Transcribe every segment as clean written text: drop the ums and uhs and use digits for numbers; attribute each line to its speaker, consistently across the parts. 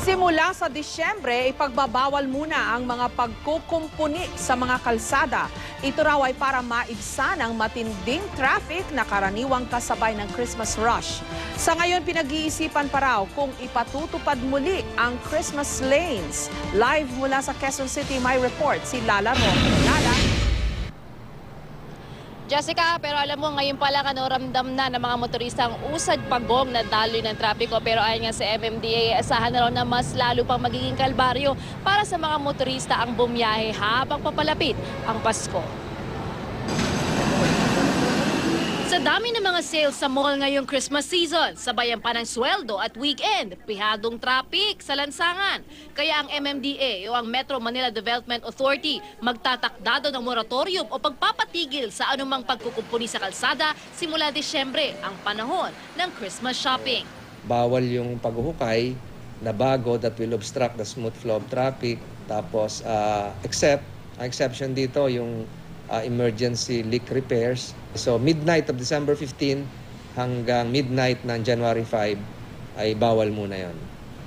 Speaker 1: Simula sa Disyembre, ipagbabawal muna ang mga pagkukumpuni sa mga kalsada. Ito raw ay para maibsan ang matinding traffic na karaniwang kasabay ng Christmas rush. Sa ngayon, pinag-iisipan pa raw kung ipatutupad muli ang Christmas lanes. Live mula sa Quezon City, may report si Lala Ro. Lala.
Speaker 2: Jessica, pero alam mo, ngayon pala ramdam na ng mga motorista ang usad pagong na daloy ng trapiko. Pero ayon nga sa MMDA, asahan na raw na mas lalo pang magiging kalbaryo para sa mga motorista ang bumiyahe habang papalapit ang Pasko. Sa dami ng mga sales sa mall ngayong Christmas season, sabayan pa ng sweldo at weekend, pihadong traffic sa lansangan. Kaya ang MMDA o ang Metro Manila Development Authority magtatakdado ng moratorium o pagpapatigil sa anumang pagkukumpuni sa kalsada simula Disyembre, ang panahon ng Christmas shopping.
Speaker 3: Bawal yung paghuhukay na bago that will obstruct the smooth flow of traffic. Tapos ang exception dito yung emergency leak repairs. So midnight of December 15 hanggang midnight ng January 5 ay bawal muna yon.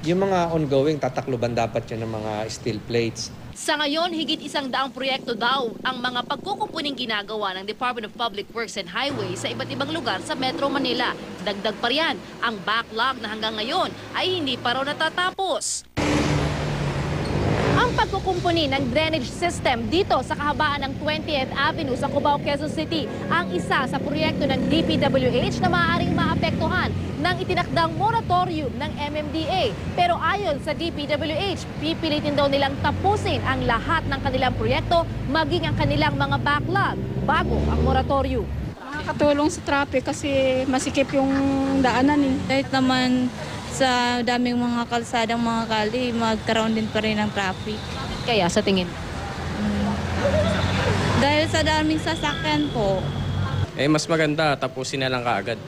Speaker 3: Yung mga ongoing, tatakluban dapat yun ng mga steel plates.
Speaker 2: Sa ngayon, higit 100 proyekto daw ang mga pagkukumpuning ginagawa ng Department of Public Works and Highways sa iba't ibang lugar sa Metro Manila. Dagdag pa riyan, ang backlog na hanggang ngayon ay hindi pa raw natatapos. Ang pagkukumpuni ng drainage system dito sa kahabaan ng 20th Avenue sa Cubao, Quezon City ang isa sa proyekto ng DPWH na maaaring maapektuhan ng itinakdang moratorium ng MMDA. Pero ayon sa DPWH, pipilitin daw nilang tapusin ang lahat ng kanilang proyekto maging ang kanilang mga backlog bago ang moratorium.
Speaker 4: Nakakatulong sa traffic kasi masikip yung daanan eh.
Speaker 5: Kahit naman sa daming mga kalsadang mga kali, magkaroon din pa rin ng traffic.
Speaker 2: Kaya sa tingin?
Speaker 5: Dahil sa daming sasakyan po.
Speaker 6: Mas maganda tapusin na lang kaagad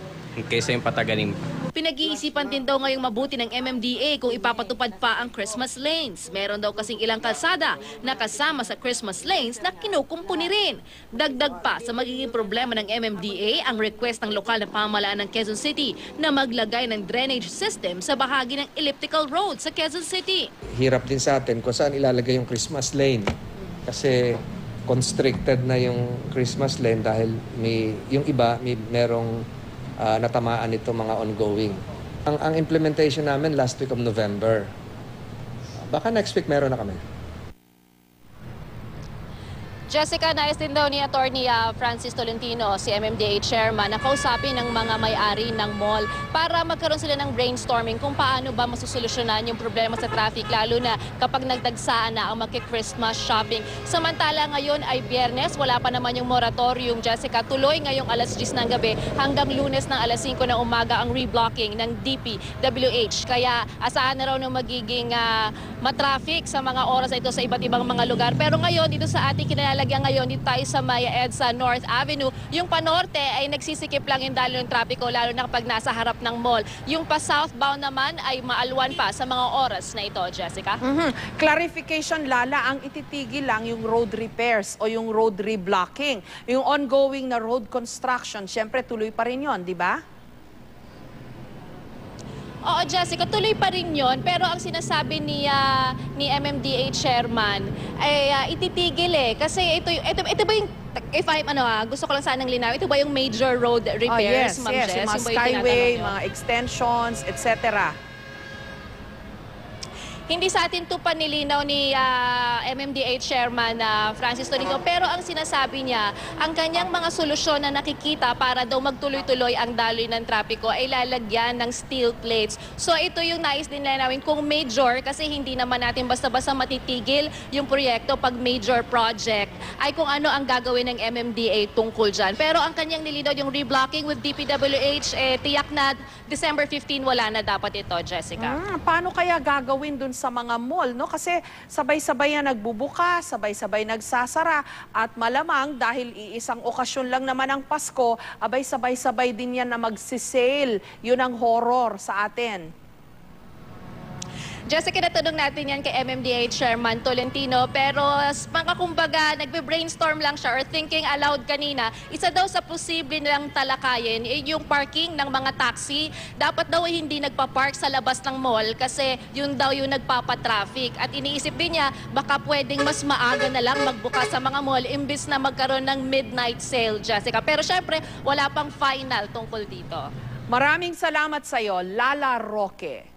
Speaker 6: kaysa yung patagaling.
Speaker 2: Pinag-iisipan din daw ngayong mabuti ng MMDA kung ipapatupad pa ang Christmas lanes. Meron daw kasing ilang kalsada na kasama sa Christmas lanes na kinukumpuni rin. Dagdag pa sa magiging problema ng MMDA ang request ng lokal na pamahalaan ng Quezon City na maglagay ng drainage system sa bahagi ng elliptical road sa Quezon City.
Speaker 3: Hirap din sa atin kung saan ilalagay yung Christmas lane. Kasi constricted na yung Christmas lane dahil yung iba merong natamaan ito mga ongoing. Ang implementation namin last week of November. Baka next week meron na kami.
Speaker 2: Jessica, nais din daw ni Attorney Francis Tolentino, si MMDA Chairman, na kausapin ng mga may-ari ng mall para magkaroon sila ng brainstorming kung paano ba masusolusyonan yung problema sa traffic, lalo na kapag nagdagsaan na ang mag-Christmas shopping. Samantala ngayon ay Biyernes, wala pa naman yung moratorium, Jessica. Tuloy ngayong alas 10 ng gabi hanggang Lunes ng alas 5 ng umaga ang reblocking ng DPWH. Kaya asahan na raw ng magiging matraffic sa mga oras na ito sa iba't ibang mga lugar. Pero ngayon, dito sa ating kinalagyan ngayon, dito tayo sa Maya EDSA North Avenue, yung panorte ay nagsisikip lang yung daloy ng trapiko, lalo na kapag nasa harap ng mall. Yung pa southbound naman ay maalwan pa sa mga oras na ito, Jessica.
Speaker 1: Clarification, Lala, ang ititigil lang yung road repairs o yung road reblocking. Yung ongoing na road construction, syempre tuloy pa rin yun, di ba?
Speaker 2: Oo, Jessica, tuloy pa rin yun. Pero ang sinasabi ni MMDA Chairman ay ititigil eh. Kasi ito ba yung, if I'm, gusto ko lang sanang linaw, ito ba yung major road repairs, Ma'am Jess?
Speaker 1: Yung mga skyway, mga extensions, etc.
Speaker 2: Hindi sa atin ito pa nilinaw ni MMDA Chairman Francis Tolentino, pero ang sinasabi niya, ang kanyang mga solusyon na nakikita para daw magtuloy-tuloy ang daloy ng trapiko ay lalagyan ng steel plates. So ito yung nais din linawin kung major, kasi hindi naman natin basta-basta matitigil yung proyekto pag major project, ay kung ano ang gagawin ng MMDA tungkol dyan. Pero ang kanyang nilinaw yung reblocking with DPWH, tiyak na December 15 wala na dapat ito, Jessica.
Speaker 1: Paano kaya gagawin dun sa mga mall, no? Kasi sabay-sabay na nagbubuka, sabay-sabay nagsasara, at malamang dahil iisang okasyon lang naman ang Pasko, abay sabay-sabay din yan na magsisale. Yun ang horror sa atin.
Speaker 2: Jessica, natanong natin yan kay MMDA Chairman Tolentino, pero mga kumbaga nagbe-brainstorm lang siya or thinking aloud kanina, isa daw sa posible nilang talakayin yung parking ng mga taxi. Dapat daw hindi nagpa-park sa labas ng mall kasi yun daw yung nagpapatraffic. At iniisip din niya, baka pwedeng mas maaga na lang magbukas sa mga mall imbis na magkaroon ng midnight sale, Jessica. Pero syempre, wala pang final tungkol dito.
Speaker 1: Maraming salamat sa iyo, Lala Roque.